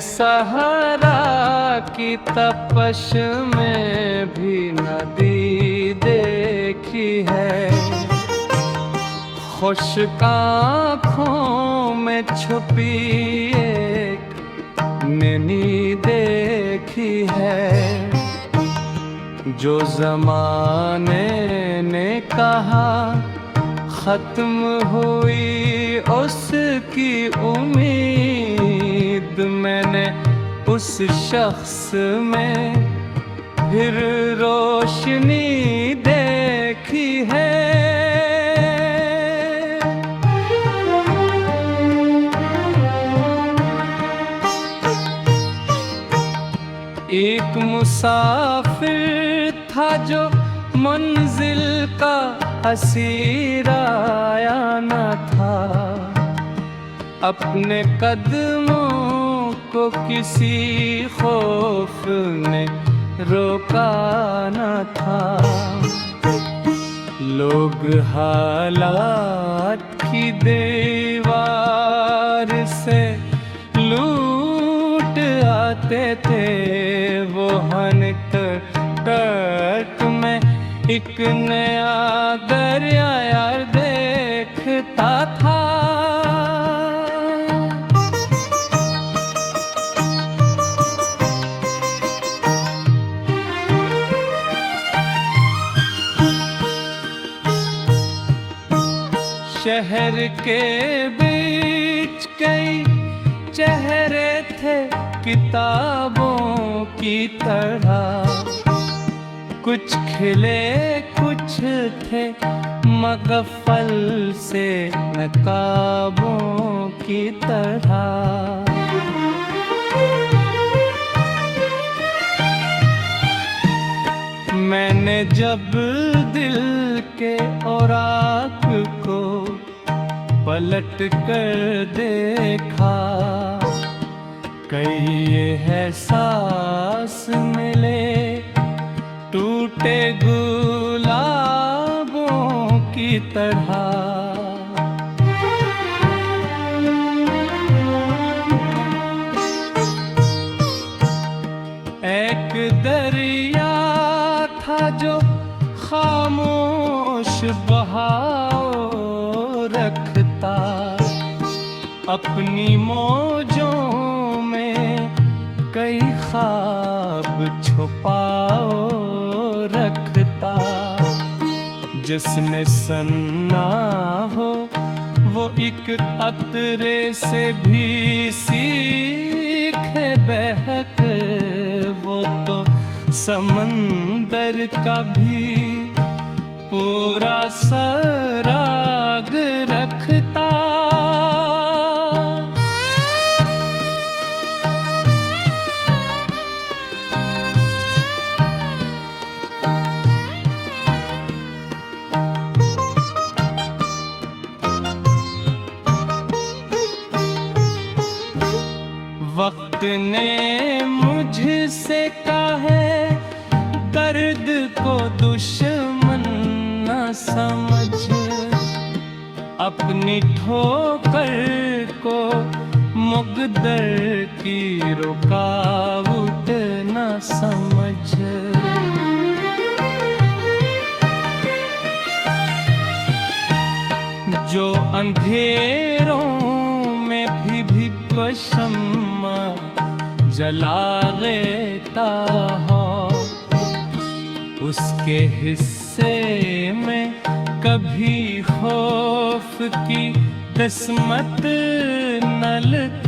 सहरा की तपश में भी नदी देखी है, खुश्क आँखों में छुपी एक नैनी देखी है। जो ज़माने ने कहा खत्म हुई उसकी उम्मीद, मैंने उस शख्स में फिर रोशनी देखी है। एक मुसाफिर था जो मंजिल का असीर आया न था, अपने कदमों को किसी खौफ ने रोका न था। लोग हालात की दीवार से लूट आते थे, वो हनक तट में एक नया दरिया यार देखता था। शहर के बीच कई चेहरे थे किताबों की तरह, कुछ खिले कुछ थे मगफल से नकाबों की तरह। मैंने जब दिल के औराक को पलट कर देखा, कई एहसास मिले टूटे गुलाबों की तरह। एक दरिया था जो खामोश बहाव रखता, अपनी मौजों में कई ख्वाब छुपाओ रखता। जिसने सन्ना हो वो एक कतरे से भी सीखे बहक, वो तो समंदर का भी पूरा सराग रखता। वक्त ने मुझसे कहा है दर्द को दुश्मन न समझ, अपनी ठोकर को मुक़द्दर की रुकावट न समझ। जो अंधेरों में भी शम्मा जला लेता हो, उसके हिस्से में कभी खौफ की किस्मत न लिख।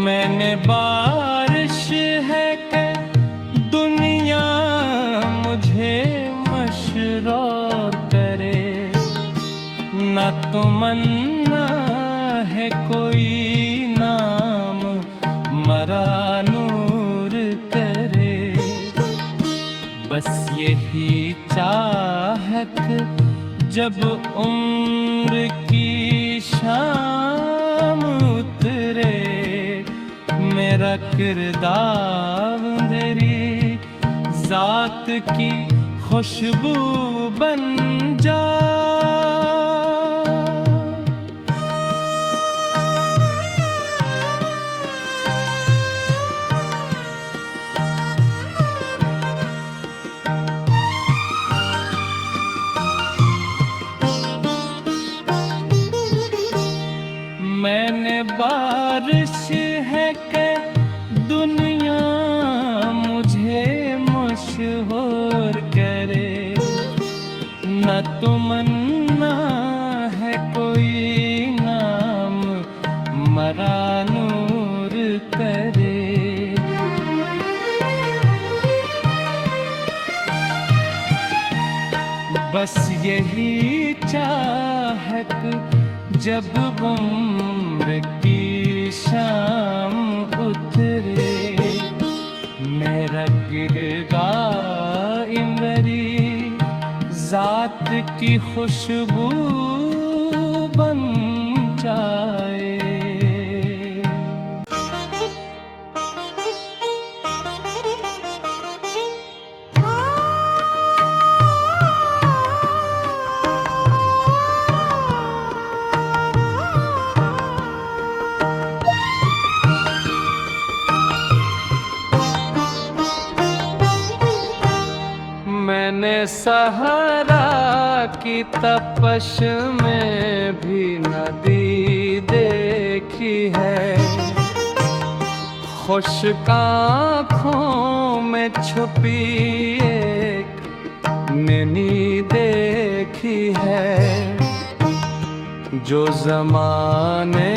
मैंने बारिश है कि दुनिया मुझे मशरूर करे, न तमन्ना है कोई नाम मरा नूर करे। बस यही चाहत जब उम्र की शाम उतरे, मेरा किरदार तेरी जात की खुशबू बन जा। मैंने बारिश है कि दुनिया मुझे मशहूर करे, न तमन्ना है कोई नाम मरा नूर करे। बस यही चाहत जब उम्र की शाम उतरे, मेरा गिरगा मेरी जात की खुशबू बन जाए। मैंने सहारा की तपश में भी नदी देखी है, खुश्क आँखों में छुपी एक नैनी देखी है। जो ज़माने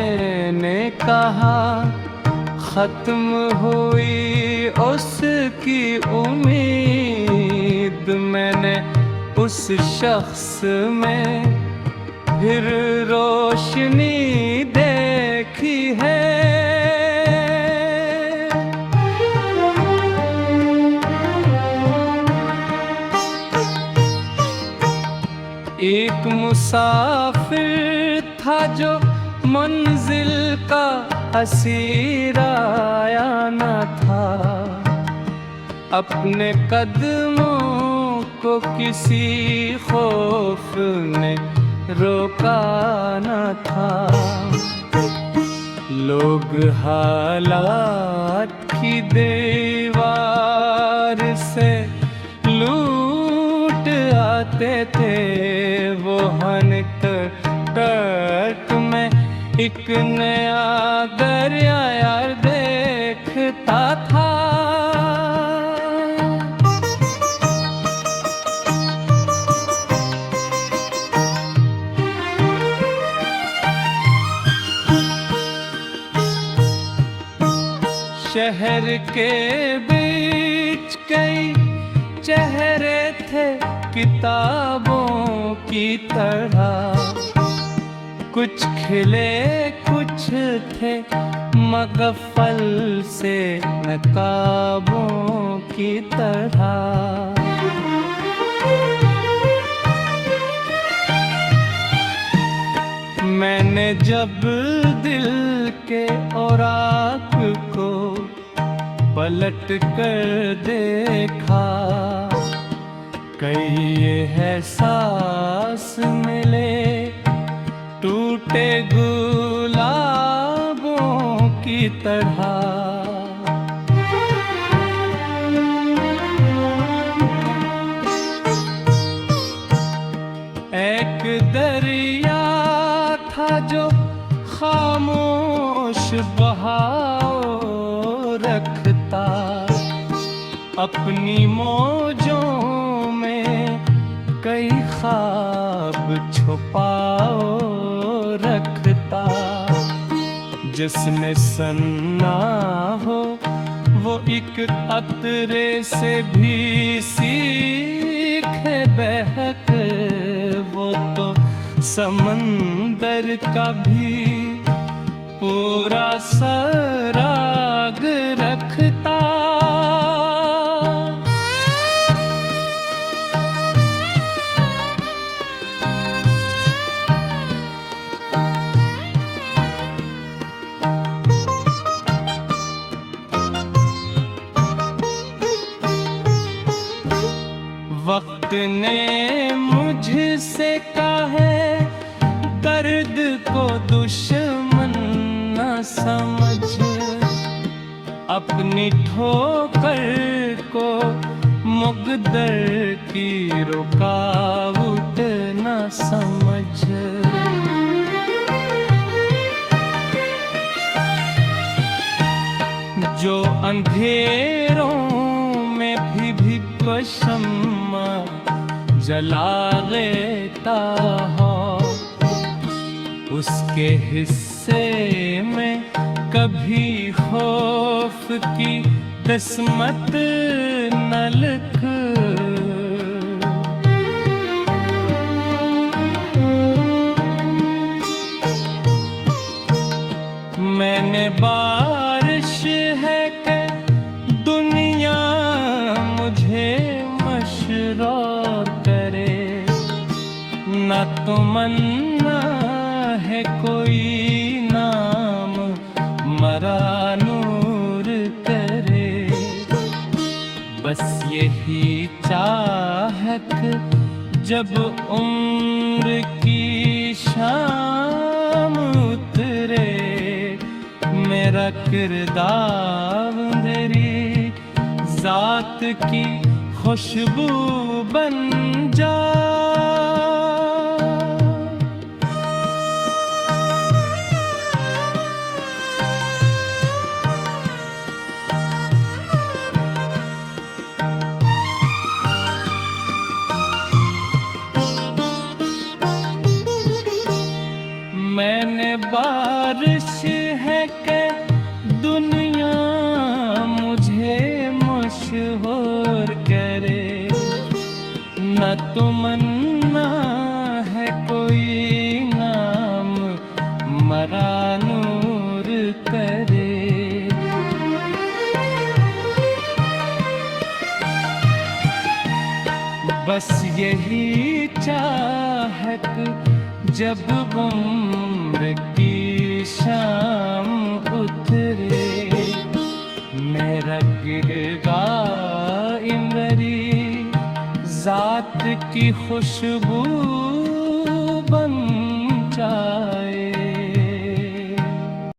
ने कहा खत्म हुई उसकी उम्मीद, मैंने उस शख्स में फिर रोशनी देखी है। एक मुसाफिर था जो मंजिल का असीर आया न था, अपने कदमों को किसी खौफ ने रोका न था। लोग हालात की दीवार से लूट आते थे, वो हनक तट में एक नया दरिया यार देखता था। शहर के बीच कई चेहरे थे किताबों की तरह, कुछ खिले कुछ थे मगफल से नकाबों की तरह। मैंने जब दिल के औराक को पलट कर देखा, कई एहसास मिले टूटे गुलाबों की तरह। एक दरिया था जो खामोश बहाव रखता, अपनी मौजों में कई ख्वाब छुपाओ रखता। जिसने सन्ना हो वो एक अतरे से भी सीखे बहक, वो तो समंदर का भी पूरा सराग रखता। वक्त ने से काहे दर्द को दुश्मन न समझ, अपनी ठोकर को मुक़द्दर की रुकावट न समझ। जो अंधेरों में भी शम्मा जला लेता हो, उसके हिस्से में कभी खौफ की किस्मत न लिख। मैंने बारिश है कि दुनिया मुझे मशरूर करे, न तमन्ना है कोई नाम मरा नूर करे। बस यही चाहत जब उम्र की शाम उतरे, मेरा किरदार मेरी जात की खुशबू बन जा। मैंने बारिश है कि दुनिया मुझे मशहूर करे, न तमन्ना है कोई नाम मरा नूर करे। बस यही चाहत जब उम्र की शाम उतरे, मेरा गिरगा मेरी जात की खुशबू